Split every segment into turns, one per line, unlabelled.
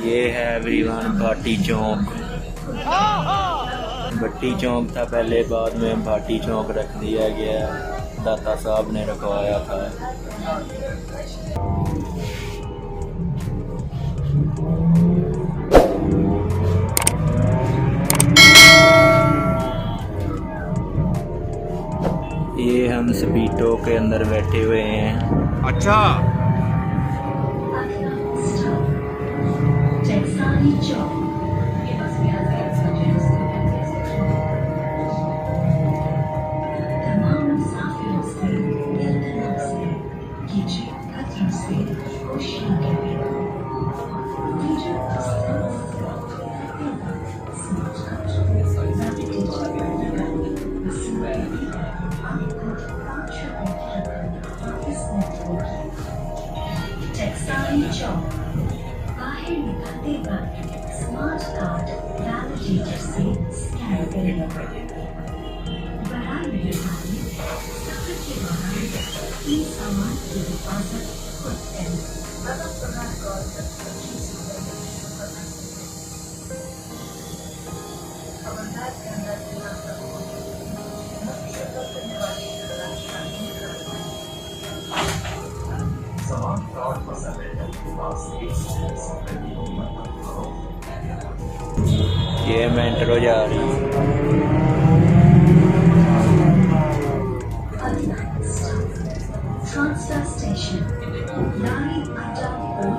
ये है एवरीवन भाटी चौक। भट्टी चौक था पहले, बाद में भाटी चौक रख दिया गया। दाता साहब ने रखवाया था। ये हम स्पीडो के अंदर बैठे हुए हैं।
अच्छा,
बाहर निकलते वक्त स्मार्ट कार्ड वैलिडेटर से स्कैन करें। बराए मेहरबानी सफर के दौरान इन सामान की हिफाजत खुद करें।
ये मेट्रो जा रही है।
ट्रांसफर स्टेशन नारी अड्डा और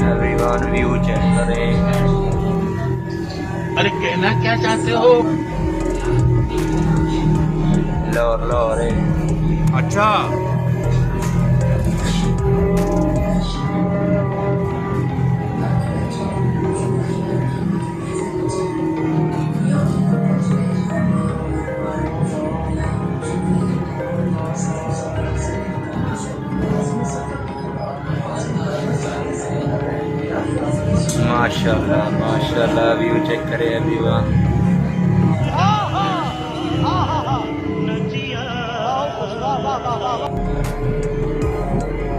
एवरीवन व्यू चेक करें।
अरे कहना क्या चाहते हो?
लाहौर लाहौर है।
अच्छा,
माशाल्लाह माशाल्लाह, व्यू चेक करें एवरीवन।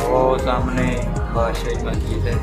वो सामने बादशाही मस्जिद है।